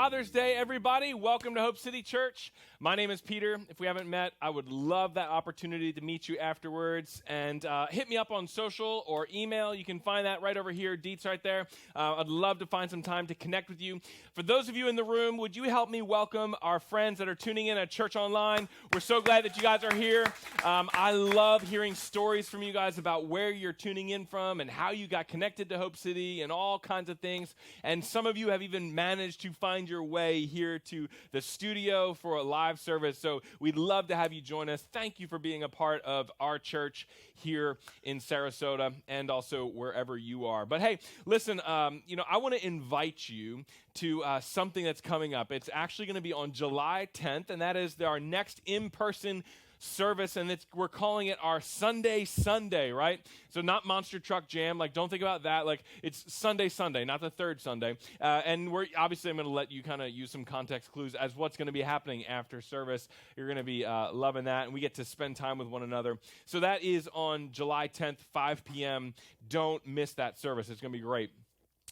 Father's Day, everybody. Welcome to Hope City Church. My name is Peter. If we haven't met, I would love that opportunity to meet you afterwards. And hit me up on social or email. You can find that right over here. Deets right there. I'd love to find some time to connect with you. For those of you in the room, would you help me welcome our friends that are tuning in at Church Online? We're so glad that you guys are here. I love hearing stories from you guys about where you're tuning in from and how you got connected to Hope City and all kinds of things. And some of you have even managed to find your way here to the studio for a live service. So we'd love to have you join us. Thank you for being a part of our church here in Sarasota and also wherever you are. But hey, listen, I want to invite you to something that's coming up. It's actually going to be on July 10th, and that is our next in-person service, and we're calling it our Sunday, right? So not Monster Truck Jam, don't think about that. It's Sunday, not the third Sunday. And I'm going to let you kind of use some context clues as what's going to be happening after service. You're going to be loving that, and we get to spend time with one another. So that is on July 10th, 5 p.m. Don't miss that service. It's going to be great.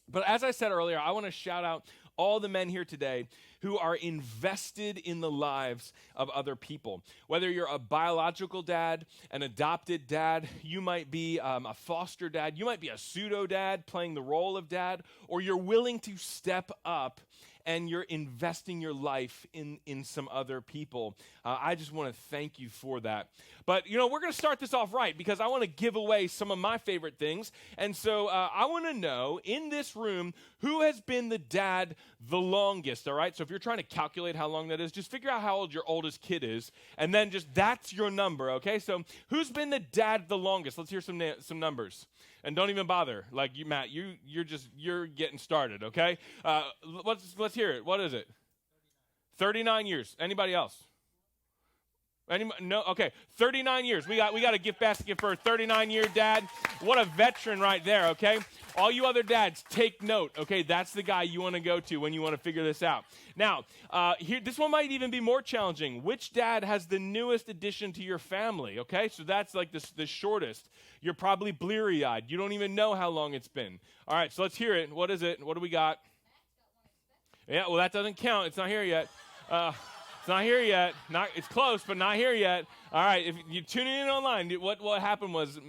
But as I said earlier, I want to shout out all the men here today who are invested in the lives of other people. Whether you're a biological dad, an adopted dad, you might be a foster dad, you might be a pseudo dad playing the role of dad, or you're willing to step up and you're investing your life in some other people. I just want to thank you for that. But, we're going to start this off right because I want to give away some of my favorite things. And so I want to know, in this room, who has been the dad the longest, all right? So if you're trying to calculate how long that is, just figure out how old your oldest kid is, and then that's your number, okay? So who's been the dad the longest? Let's hear some numbers. And don't even bother. Matt, you're getting started, okay? Let's hear it. What is it? 39 years. Anybody else? No? Okay, 39 years. We got a gift basket for a 39-year dad. What a veteran right there, okay? All you other dads, take note, okay? That's the guy you want to go to when you want to figure this out. Now, this one might even be more challenging. Which dad has the newest addition to your family, okay? So that's the shortest. You're probably bleary-eyed. You don't even know how long it's been. All right, so let's hear it. What is it? What do we got? Yeah, well, that doesn't count. It's not here yet. It's not here yet. It's close, but not here yet. All right, if you're tuning in online, what happened was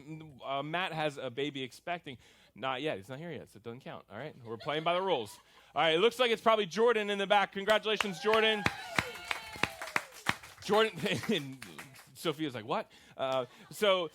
Matt has a baby expecting. Not yet. It's not here yet, so it doesn't count. All right, we're playing by the rules. All right, it looks like it's probably Jordan in the back. Congratulations, Jordan. Jordan, and Sophia's like, what? So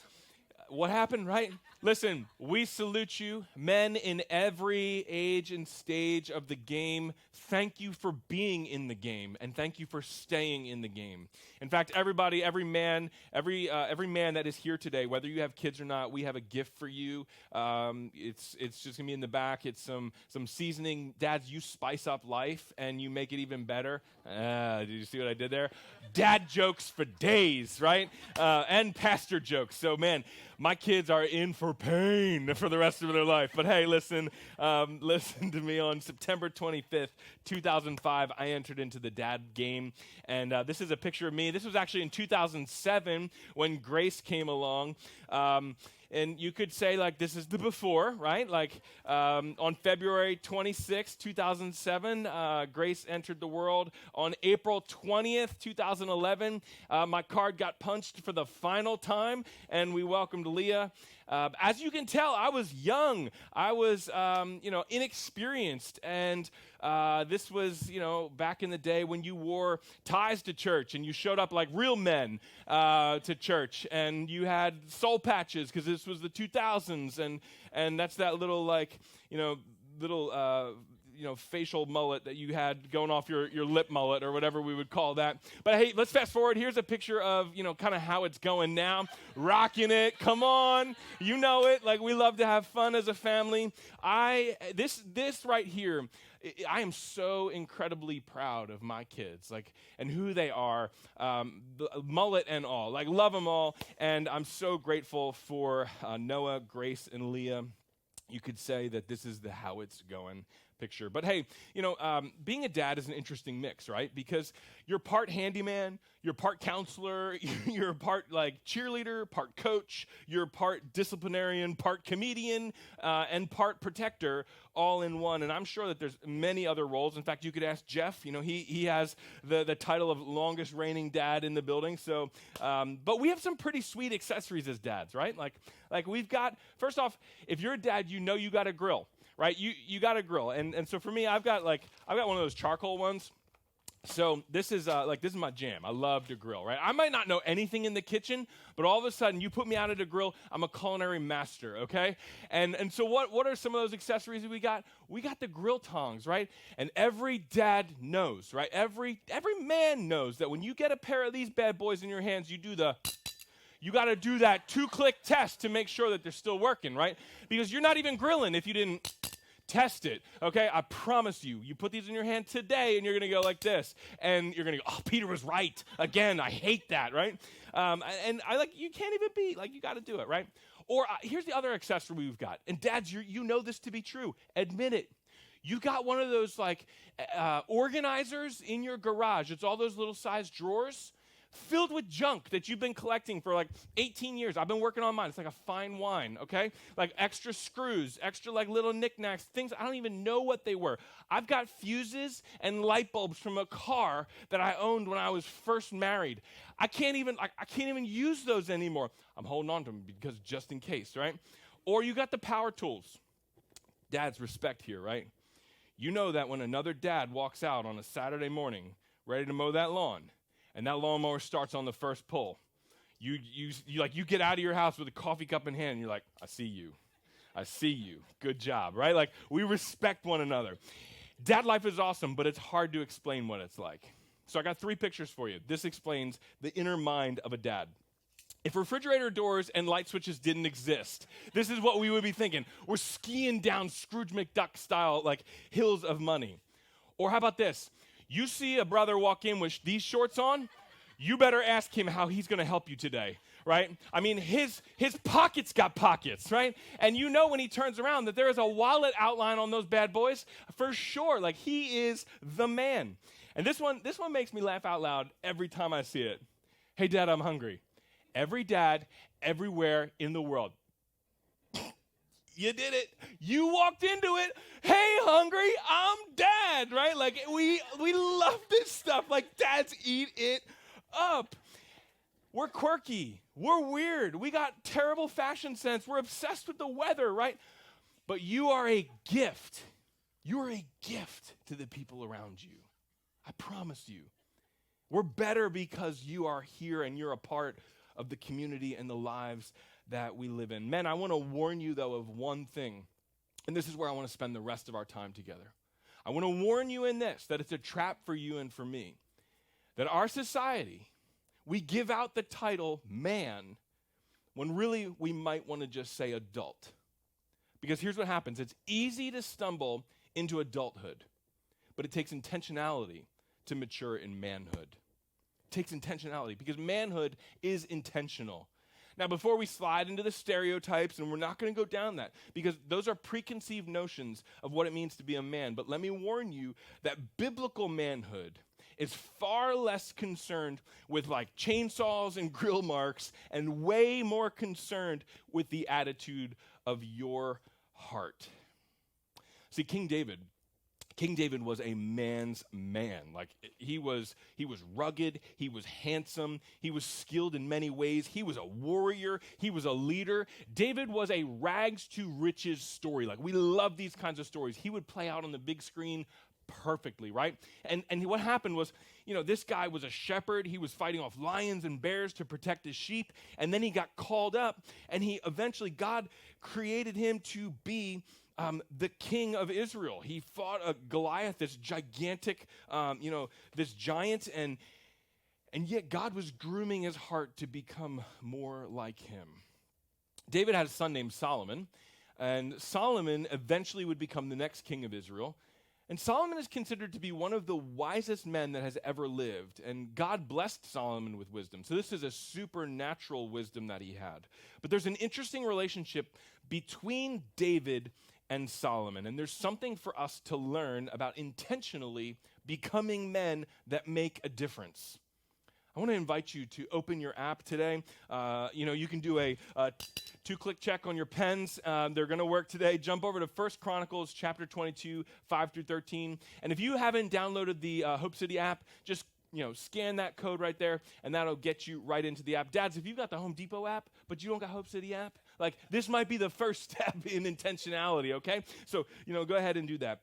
what happened, right? Listen, we salute you, men in every age and stage of the game. Thank you for being in the game, and thank you for staying in the game. In fact, everybody, every man that is here today, whether you have kids or not, we have a gift for you. It's just gonna be in the back. It's some seasoning. Dads, you spice up life and you make it even better. Did you see what I did there? Dad jokes for days, right? And pastor jokes. So man, my kids are in for pain for the rest of their life. But hey, listen to me. On September 25th, 2005, I entered into the dad game. And this is a picture of me. This was actually in 2007 when Grace came along. And you could say, this is the before, right? On February 26, 2007, Grace entered the world. On April 20th, 2011, my card got punched for the final time, and we welcomed Leah. As you can tell, I was young. I was, inexperienced. And this was, back in the day when you wore ties to church and you showed up like real men to church, and you had soul patches because this was the 2000s, and that's that little facial mullet that you had going off your lip mullet or whatever we would call that. But hey, let's fast forward. Here's a picture of, kind of how it's going now. Rocking it. Come on. You know it. We love to have fun as a family. This right here, I am so incredibly proud of my kids, and who they are, the mullet and all. Love them all. And I'm so grateful for Noah, Grace, and Leah. You could say that this is the how it's going picture. But hey, being a dad is an interesting mix, right? Because you're part handyman, you're part counselor, you're part like cheerleader, part coach, you're part disciplinarian, part comedian, and part protector, all in one. And I'm sure that there's many other roles. In fact, you could ask Jeff. He has the title of longest reigning dad in the building. So, but we have some pretty sweet accessories as dads, right? Like we've got, first off, if you're a dad, you got a grill. Right, you got a grill, and so for me, I've got one of those charcoal ones. So this is my jam. I love to grill, right? I might not know anything in the kitchen, but all of a sudden, you put me out at a grill, I'm a culinary master, okay? And so what are some of those accessories that we got? We got the grill tongs, right? And every dad knows, right? Every man knows that when you get a pair of these bad boys in your hands, you got to do that 2-click test to make sure that they're still working, right? Because you're not even grilling if you didn't test it, okay? I promise you. You put these in your hand today, and you're going to go like this. And you're going to go, oh, Peter was right. Again, I hate that, right? And you can't even be, you got to do it, right? Or here's the other accessory we've got. And dads, you know this to be true. Admit it. You got one of those, organizers in your garage. It's all those little size drawers filled with junk that you've been collecting for 18 years. I've been working on mine. It's like a fine wine, okay? Like extra screws, extra little knickknacks, things I don't even know what they were. I've got fuses and light bulbs from a car that I owned when I was first married. I can't even use those anymore. I'm holding on to them because just in case, right? Or you got the power tools. Dads, respect here, right? You know that when another dad walks out on a Saturday morning ready to mow that lawn, and that lawnmower starts on the first pull, you get out of your house with a coffee cup in hand, and you're like, I see you, good job, right? We respect one another. Dad life is awesome, but it's hard to explain what it's like. So I got 3 pictures for you. This explains the inner mind of a dad. If refrigerator doors and light switches didn't exist, this is what we would be thinking. We're skiing down Scrooge McDuck style, hills of money. Or how about this? You see a brother walk in with these shorts on, you better ask him how he's going to help you today, right? I mean, his pockets got pockets, right? And you know when he turns around that there is a wallet outline on those bad boys for sure. He is the man. And this one makes me laugh out loud every time I see it. Hey, Dad, I'm hungry. Every dad, everywhere in the world. You did it. You walked into it. Hey, hungry, I'm dad, right? We love this stuff. Dads eat it up. We're quirky. We're weird. We got terrible fashion sense. We're obsessed with the weather, right? But you are a gift. You are a gift to the people around you. I promise you. We're better because you are here and you're a part of the community and the lives that we live in. Men, I want to warn you, though, of one thing, and this is where I want to spend the rest of our time together. I want to warn you in this, that it's a trap for you and for me, that our society, we give out the title man when really we might want to just say adult. Because here's what happens. It's easy to stumble into adulthood, but it takes intentionality to mature in manhood. It takes intentionality because manhood is intentional. Now, before we slide into the stereotypes, and we're not going to go down that, because those are preconceived notions of what it means to be a man, but let me warn you that biblical manhood is far less concerned with chainsaws and grill marks and way more concerned with the attitude of your heart. See, King David was a man's man. He was rugged, he was handsome, he was skilled in many ways, he was a warrior, he was a leader. David was a rags to riches story. We love these kinds of stories. He would play out on the big screen perfectly, right? And what happened was, this guy was a shepherd. He was fighting off lions and bears to protect his sheep, and then he got called up, and God created him to be the king of Israel. He fought Goliath, this gigantic, this giant, and yet God was grooming his heart to become more like him. David had a son named Solomon, and Solomon eventually would become the next king of Israel. And Solomon is considered to be one of the wisest men that has ever lived, and God blessed Solomon with wisdom. So this is a supernatural wisdom that he had. But there's an interesting relationship between David and Solomon. And there's something for us to learn about intentionally becoming men that make a difference. I want to invite you to open your app today. You can do a two-click check on your pens. They're going to work today. Jump over to 1 Chronicles chapter 22, 5 through 13. And if you haven't downloaded the Hope City app, just scan that code right there, and that'll get you right into the app. Dads, if you've got the Home Depot app, but you don't got Hope City app, this might be the first step in intentionality, okay? So, go ahead and do that.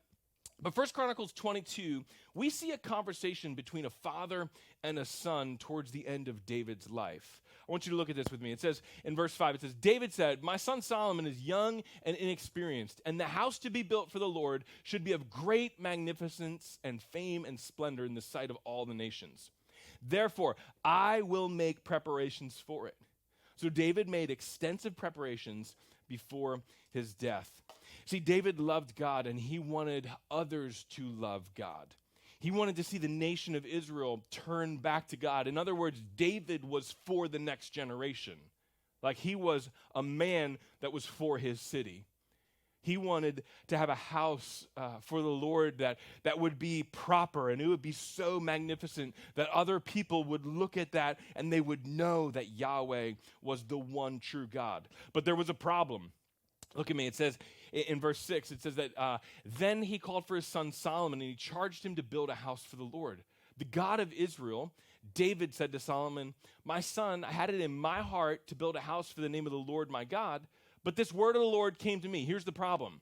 But 1 Chronicles 22, we see a conversation between a father and a son towards the end of David's life. I want you to look at this with me. It says in verse 5, it says, David said, "My son Solomon is young and inexperienced, and the house to be built for the Lord should be of great magnificence and fame and splendor in the sight of all the nations. Therefore, I will make preparations for it." So David made extensive preparations before his death. See, David loved God, and he wanted others to love God. He wanted to see the nation of Israel turn back to God. In other words, David was for the next generation. He was a man that was for his city. He wanted to have a house for the Lord that would be proper, and it would be so magnificent that other people would look at that and they would know that Yahweh was the one true God. But there was a problem. Look at me. It says in verse 6, it says that then he called for his son Solomon, and he charged him to build a house for the Lord. The God of Israel, David said to Solomon, "My son, I had it in my heart to build a house for the name of the Lord my God, but this word of the Lord came to me." Here's the problem.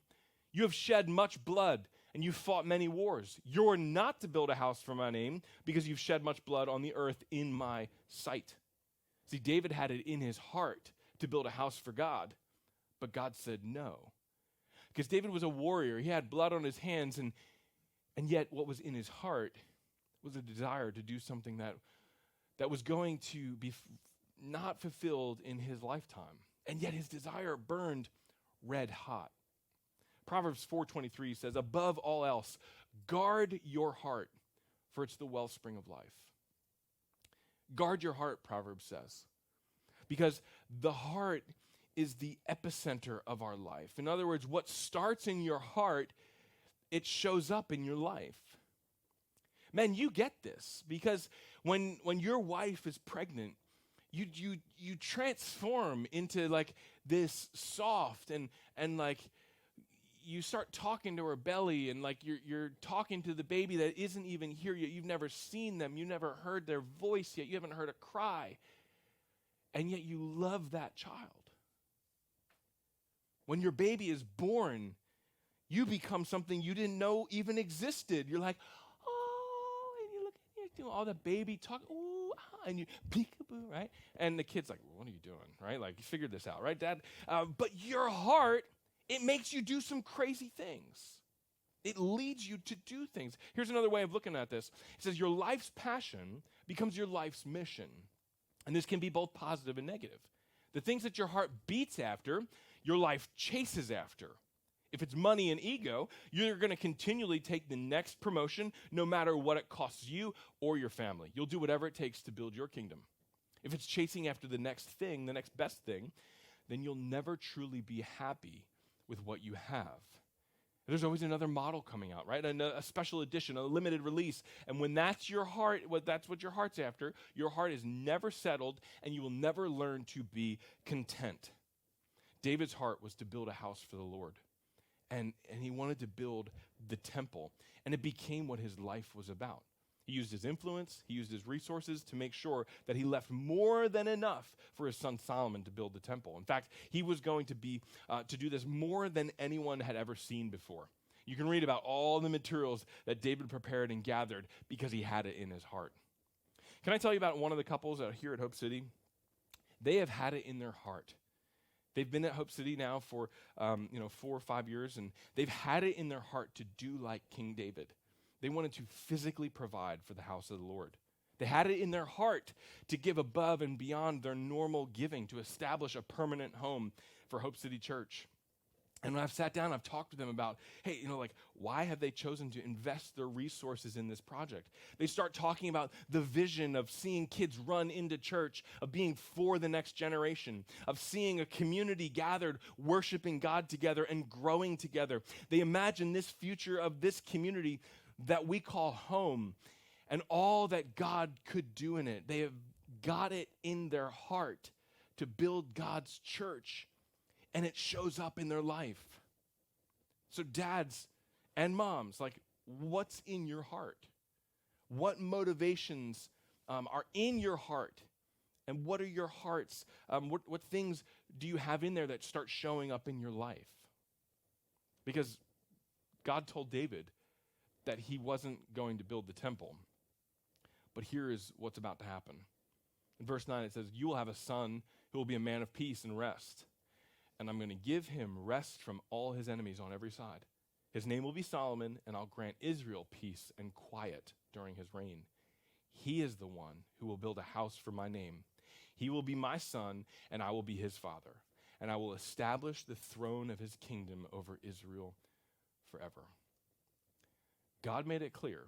"You have shed much blood, and you've fought many wars. You're not to build a house for my name, because you've shed much blood on the earth in my sight." See, David had it in his heart to build a house for God. But God said no. Because David was a warrior. He had blood on his hands, and yet what was in his heart was a desire to do something that was going to be not fulfilled in his lifetime. And yet his desire burned red hot. Proverbs 4:23 says, "Above all else, guard your heart, for it's the wellspring of life." Guard your heart, Proverbs says, because the heart is the epicenter of our life. In other words, what starts in your heart, it shows up in your life. Men, you get this, because when your wife is pregnant, you transform into this soft and you start talking to her belly, and you're talking to the baby that isn't even here yet. You've never seen them. You've never heard their voice yet. You haven't heard a cry. And yet you love that child. When your baby is born, you become something you didn't know even existed. You're like, "Oh," and you look, you're doing all the baby talk, "Ooh, ah," and you peekaboo, right? And the kid's like, "What are you doing?" Right? You figured this out, right, Dad? But your heart, it makes you do some crazy things. It leads you to do things. Here's another way of looking at this. It says your life's passion becomes your life's mission. And this can be both positive and negative. The things that your heart beats after, your life chases after. If it's money and ego, you're going to continually take the next promotion no matter what it costs you or your family. You'll do whatever it takes to build your kingdom. If it's chasing after the next thing, the next best thing, then you'll never truly be happy with what you have. There's always another model coming out, right? A special edition, a limited release. And when that's your heart, that's what your heart's after, your heart is never settled, and you will never learn to be content. David's heart was to build a house for the Lord. And he wanted to build the temple. And it became what his life was about. He used his influence, he used his resources to make sure that he left more than enough for his son Solomon to build the temple. In fact, he was going to do this more than anyone had ever seen before. You can read about all the materials that David prepared and gathered because he had it in his heart. Can I tell you about one of the couples out here at Hope City? They have had it in their heart. They've been at Hope City now for 4 or 5 years, and they've had it in their heart to do like King David. They wanted to physically provide for the house of the Lord. They had it in their heart to give above and beyond their normal giving, to establish a permanent home for Hope City Church. And when I've sat down, I've talked to them about, hey, why have they chosen to invest their resources in this project? They start talking about the vision of seeing kids run into church, of being for the next generation, of seeing a community gathered, worshiping God together and growing together. They imagine this future of this community that we call home and all that God could do in it. They have got it in their heart to build God's church. And it shows up in their life. So dads and moms, what's in your heart? What motivations are in your heart? And what are your hearts? What things do you have in there that start showing up in your life? Because God told David that he wasn't going to build the temple. But here is what's about to happen. In verse 9 it says, you will have a son who will be a man of peace and rest. And I'm going to give him rest from all his enemies on every side. His name will be Solomon, and I'll grant Israel peace and quiet during his reign. He is the one who will build a house for my name. He will be my son, and I will be his father. And I will establish the throne of his kingdom over Israel forever. God made it clear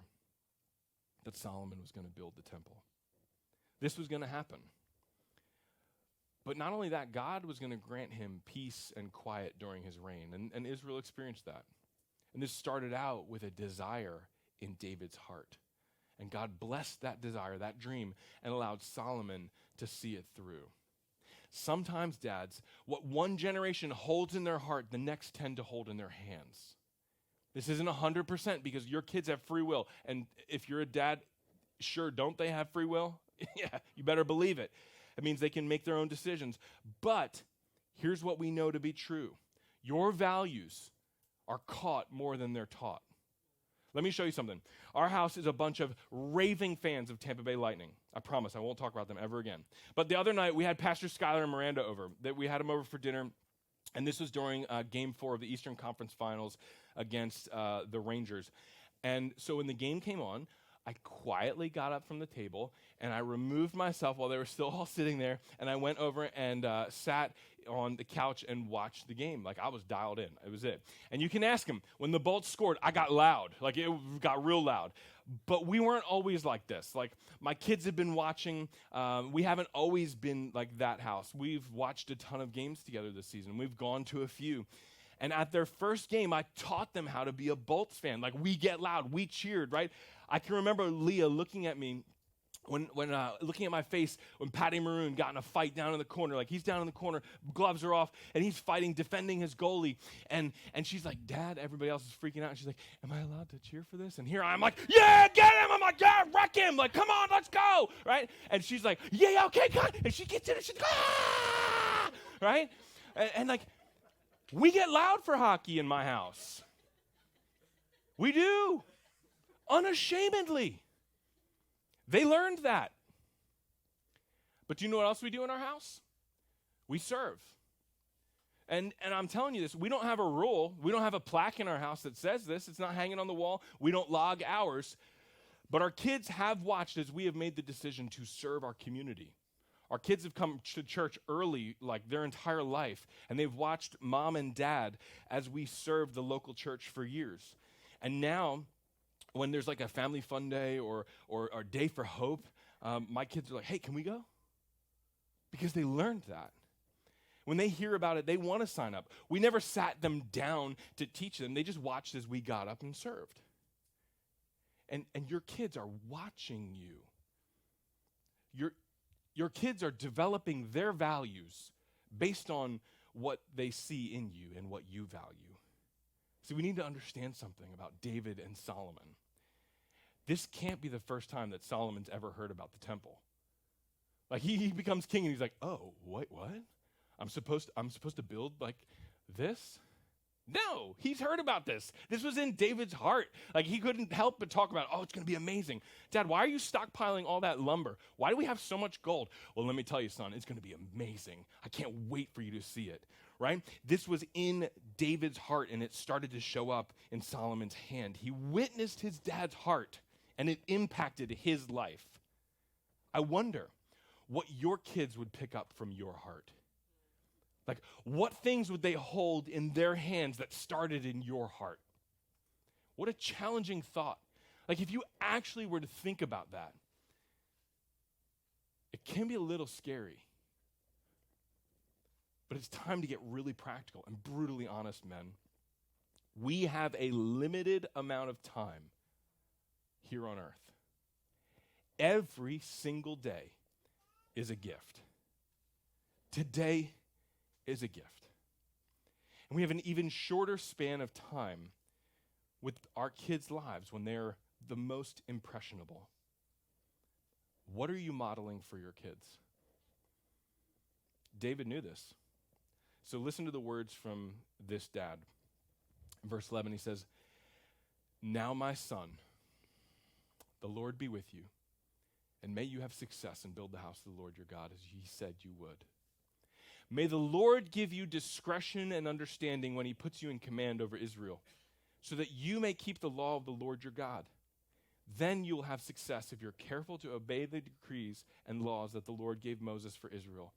that Solomon was going to build the temple. This was going to happen. But not only that, God was going to grant him peace and quiet during his reign. And Israel experienced that. And this started out with a desire in David's heart. And God blessed that desire, that dream, and allowed Solomon to see it through. Sometimes, dads, what one generation holds in their heart, the next tend to hold in their hands. This isn't 100% because your kids have free will. And if you're a dad, sure, don't they have free will? Yeah, you better believe it. It means they can make their own decisions. But here's what we know to be true. Your values are caught more than they're taught. Let me show you something. Our house is a bunch of raving fans of Tampa Bay Lightning. I promise I won't talk about them ever again. But the other night, we had Pastor Skylar and Miranda over. We had them over for dinner, and this was during Game 4 of the Eastern Conference Finals against the Rangers. And so when the game came on, I quietly got up from the table, and I removed myself while they were still all sitting there, and I went over and sat on the couch and watched the game. I was dialed in. It was it. And you can ask them, when the Bolts scored, I got loud. It got real loud. But we weren't always like this. My kids have been watching. We haven't always been like that house. We've watched a ton of games together this season. We've gone to a few. And at their first game, I taught them how to be a Bolts fan. We get loud. We cheered, right? I can remember Leah looking at me when looking at my face when Patty Maroon got in a fight down in the corner. He's down in the corner, gloves are off, and he's fighting, defending his goalie. And she's like, Dad, everybody else is freaking out. And she's like, am I allowed to cheer for this? And here I'm like, yeah, get him. I'm like, yeah, wreck him. Come on, let's go, right? And she's like, yeah, okay, God. And she gets in and she's like, ah, right? And we get loud for hockey in my house. We do. Unashamedly. They learned that. But do you know what else we do in our house? We serve. And I'm telling you this, we don't have a rule. We don't have a plaque in our house that says this. It's not hanging on the wall. We don't log hours. But our kids have watched as we have made the decision to serve our community. Our kids have come to church early, their entire life, and they've watched mom and dad as we served the local church for years. And now, when there's a family fun day or day for hope, my kids are like, hey, can we go? Because they learned that. When they hear about it, they want to sign up. We never sat them down to teach them. They just watched as we got up and served. And your kids are watching you. Your kids are developing their values based on what they see in you and what you value. See, we need to understand something about David and Solomon. This can't be the first time that Solomon's ever heard about the temple. He becomes king and he's like, oh, wait, what? I'm supposed to build this? No, he's heard about this. This was in David's heart. He couldn't help but talk about, oh, it's going to be amazing. Dad, why are you stockpiling all that lumber? Why do we have so much gold? Well, let me tell you, son, it's going to be amazing. I can't wait for you to see it, right? This was in David's heart, and it started to show up in Solomon's hand. He witnessed his dad's heart, and it impacted his life. I wonder what your kids would pick up from your heart. Like, what things would they hold in their hands that started in your heart? What a challenging thought. Like, if you actually were to think about that, it can be a little scary. But it's time to get really practical and brutally honest, men. We have a limited amount of time here on earth. Every single day is a gift. Today is a gift. And we have an even shorter span of time with our kids' lives when they're the most impressionable. What are you modeling for your kids? David knew this. So listen to the words from this dad. In verse 11, he says, "Now, my son, the Lord be with you, and may you have success and build the house of the Lord your God as he said you would. May the Lord give you discretion and understanding when he puts you in command over Israel, so that you may keep the law of the Lord your God. Then you will have success if you're careful to obey the decrees and laws that the Lord gave Moses for Israel.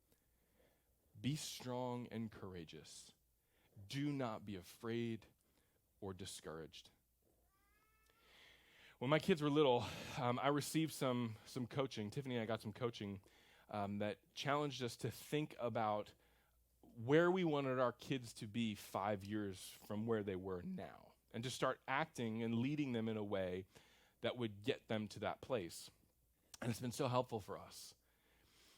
Be strong and courageous. Do not be afraid or discouraged." When my kids were little, I received some coaching. Tiffany and I got some coaching that challenged us to think about where we wanted our kids to be 5 years from where they were now, and to start acting and leading them in a way that would get them to that place. And it's been so helpful for us.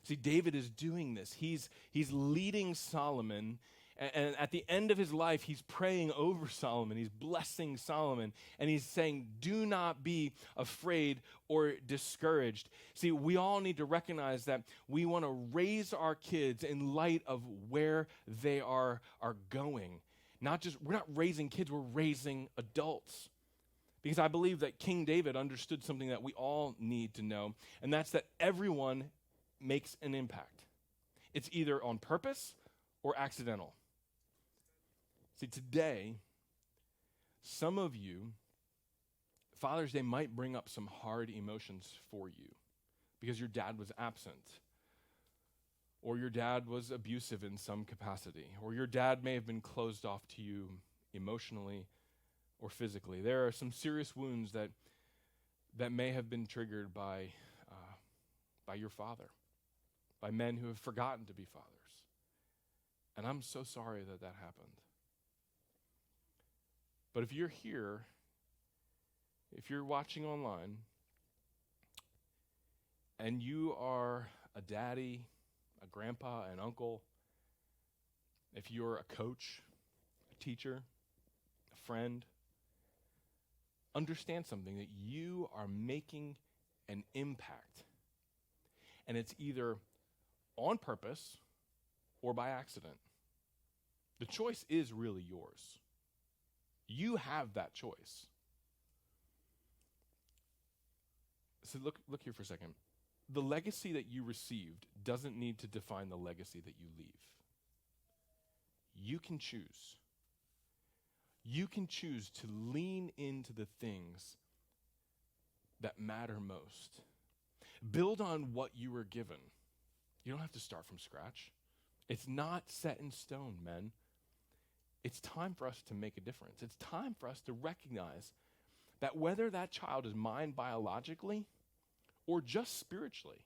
See, David is doing this. He's leading Solomon, and at the end of his life, he's praying over Solomon. He's blessing Solomon, and he's saying, do not be afraid or discouraged. See, we all need to recognize that we want to raise our kids in light of where they are going. We're not raising kids, we're raising adults. Because I believe that King David understood something that we all need to know, and that's that everyone makes an impact. It's either on purpose or accidental. See, today, some of you, Father's Day might bring up some hard emotions for you because your dad was absent, or your dad was abusive in some capacity, or your dad may have been closed off to you emotionally or physically. There are some serious wounds that may have been triggered by your father, by men who have forgotten to be fathers. And I'm so sorry that happened. But if you're here, if you're watching online, and you are a daddy, a grandpa, an uncle, if you're a coach, a teacher, a friend, understand something, that you are making an impact. And it's either on purpose or by accident. The choice is really yours. You have that choice. So look here for a second. The legacy that you received doesn't need to define the legacy that you leave. You can choose. You can choose to lean into the things that matter most. Build on what you were given. You don't have to start from scratch. It's not set in stone, men. It's time for us to make a difference. It's time for us to recognize that whether that child is mine biologically or just spiritually,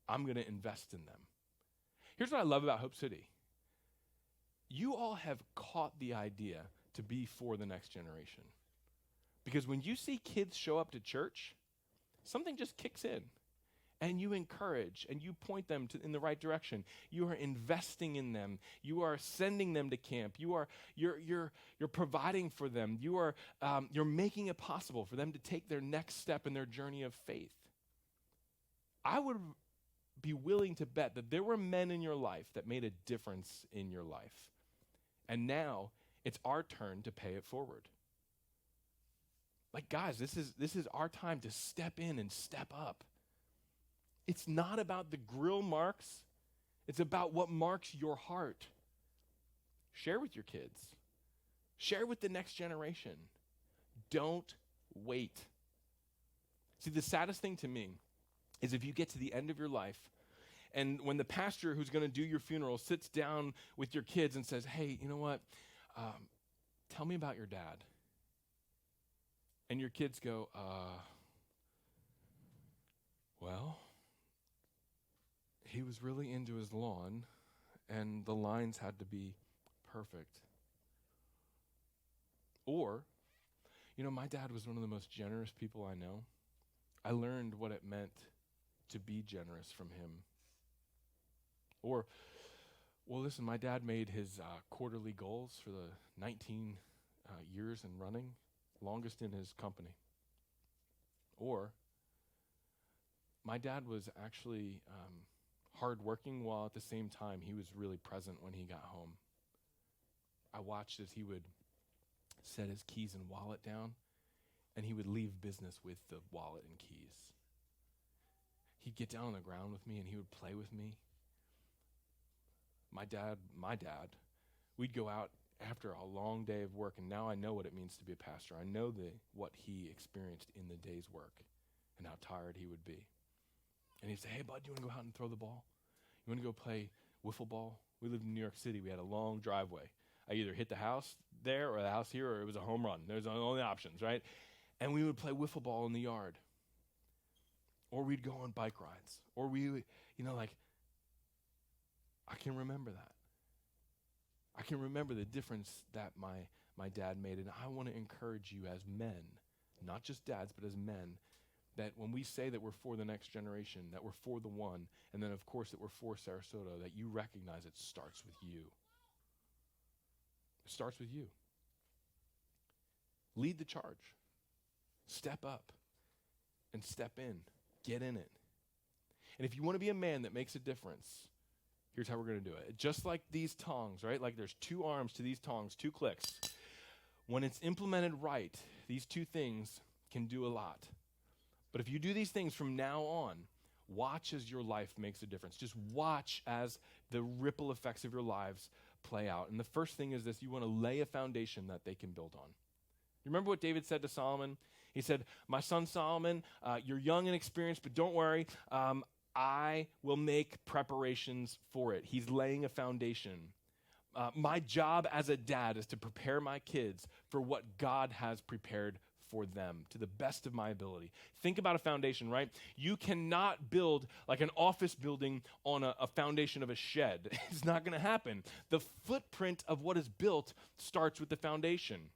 I'm going to invest in them. Here's what I love about Hope City. You all have caught the idea to be for the next generation. Because when you see kids show up to church, something just kicks in. And you encourage and you point them in the right direction. You are investing in them. You are sending them to camp. You're providing for them. You're making it possible for them to take their next step in their journey of faith. I would be willing to bet that there were men in your life that made a difference in your life. And now it's our turn to pay it forward. Like, guys, this is our time to step in and step up. It's not about the grill marks. It's about what marks your heart. Share with your kids. Share with the next generation. Don't wait. See, the saddest thing to me is if you get to the end of your life And when the pastor who's going to do your funeral sits down with your kids and says, hey, you know what? Tell me about your dad. And your kids go, well, he was really into his lawn, and the lines had to be perfect. Or, my dad was one of the most generous people I know. I learned what it meant to be generous from him. Or, well, listen, my dad made his quarterly goals for the 19 years in running, longest in his company. Or, my dad was actually hardworking while at the same time he was really present when he got home. I watched as he would set his keys and wallet down, and he would leave business with the wallet and keys. He'd get down on the ground with me, and he would play with me. My dad, we'd go out after a long day of work, and now I know what it means to be a pastor. I know what he experienced in the day's work and how tired he would be. And he'd say, hey, bud, you want to go out and throw the ball? You want to go play wiffle ball? We lived in New York City. We had a long driveway. I either hit the house there or the house here, or it was a home run. There's only options, right? And we would play wiffle ball in the yard. Or we'd go on bike rides. Or we would, I can remember that. I can remember the difference that my dad made. And I want to encourage you as men, not just dads, but as men, that when we say that we're for the next generation, that we're for the one, and then of course that we're for Sarasota, that you recognize it starts with you. It starts with you. Lead the charge. Step up and step in. Get in it. And if you want to be a man that makes a difference, here's how we're going to do it. Just like these tongs, right? Like there's two arms to these tongs, 2 clicks. When it's implemented right, these 2 things can do a lot. But if you do these things from now on, watch as your life makes a difference. Just watch as the ripple effects of your lives play out. And the first thing is this: you want to lay a foundation that they can build on. You remember what David said to Solomon? He said, my son Solomon, you're young and experienced, but don't worry. I will make preparations for it. He's laying a foundation. My job as a dad is to prepare my kids for what God has prepared for them to the best of my ability. Think about a foundation, right? You cannot build like an office building on a foundation of a shed. It's not going to happen. The footprint of what is built starts with the foundation.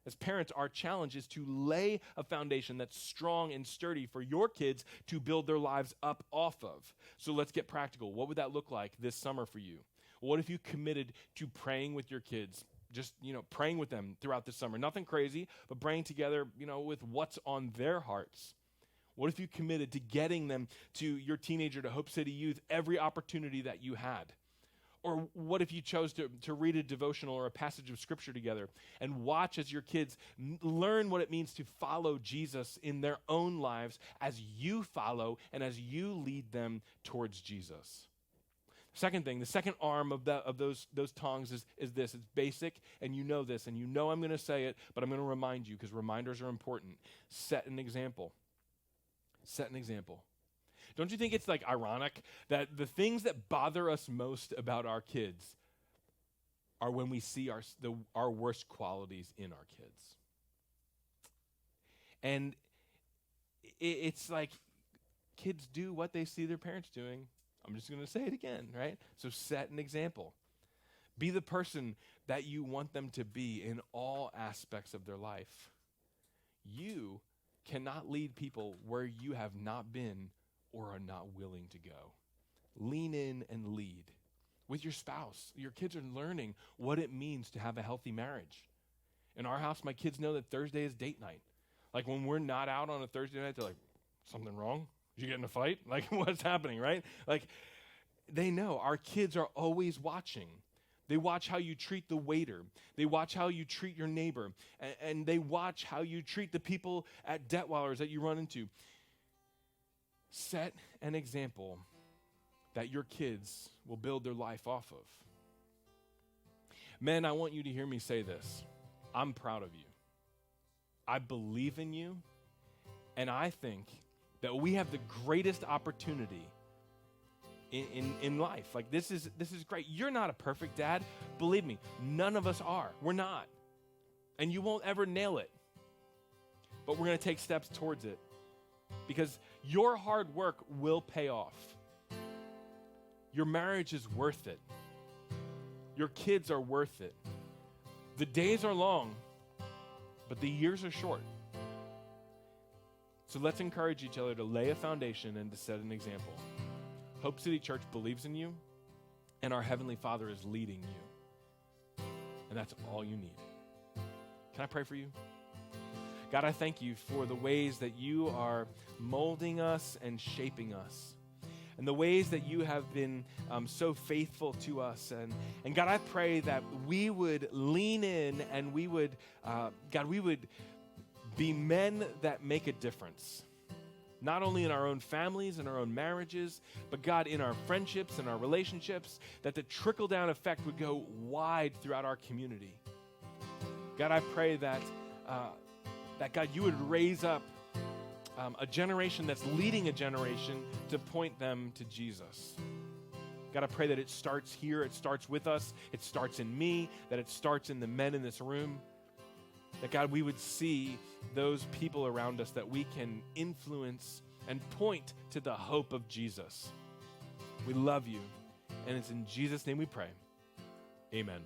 As parents, our challenge is to lay a foundation that's strong and sturdy for your kids to build their lives up off of. So let's get practical. What would that look like this summer for you? What if you committed to praying with your kids? Just, praying with them throughout the summer. Nothing crazy, but praying together, with what's on their hearts. What if you committed to getting them to your teenager, to Hope City Youth, every opportunity that you had? Or what if you chose to read a devotional or a passage of scripture together and watch as your kids learn what it means to follow Jesus in their own lives as you follow and as you lead them towards Jesus? Second thing, the second arm of those tongs is this. It's basic, and you know this, and you know I'm going to say it, but I'm going to remind you because reminders are important. Set an example. Set an example. Don't you think it's like ironic that the things that bother us most about our kids are when we see our worst qualities in our kids? And it's like kids do what they see their parents doing. I'm just going to say it again, right? So set an example. Be the person that you want them to be in all aspects of their life. You cannot lead people where you have not been or are not willing to go. Lean in and lead. With your spouse, your kids are learning what it means to have a healthy marriage. In our house, my kids know that Thursday is date night. Like when we're not out on a Thursday night, they're like, something wrong? Did you get in a fight? Like what's happening, right? Like they know our kids are always watching. They watch how you treat the waiter. They watch how you treat your neighbor. And they watch how you treat the people at Detweilers that you run into. Set an example that your kids will build their life off of. Men, I want you to hear me say this. I'm proud of you. I believe in you. And I think that we have the greatest opportunity in life. Like, this is great. You're not a perfect dad. Believe me, none of us are. We're not. And you won't ever nail it. But we're going to take steps towards it. Because your hard work will pay off. Your marriage is worth it. Your kids are worth it. The days are long, but the years are short. So let's encourage each other to lay a foundation and to set an example. Hope City Church believes in you, and our Heavenly Father is leading you. And that's all you need. Can I pray for you? God, I thank you for the ways that you are molding us and shaping us, and the ways that you have been so faithful to us. And God, I pray that we would lean in and we would, God, we would be men that make a difference. Not only in our own families and our own marriages, but God, in our friendships and our relationships, that the trickle-down effect would go wide throughout our community. God, I pray that, God, you would raise up a generation that's leading a generation to point them to Jesus. God, I pray that it starts here, it starts with us, it starts in me, that it starts in the men in this room. That, God, we would see those people around us that we can influence and point to the hope of Jesus. We love you, and it's in Jesus' name we pray. Amen.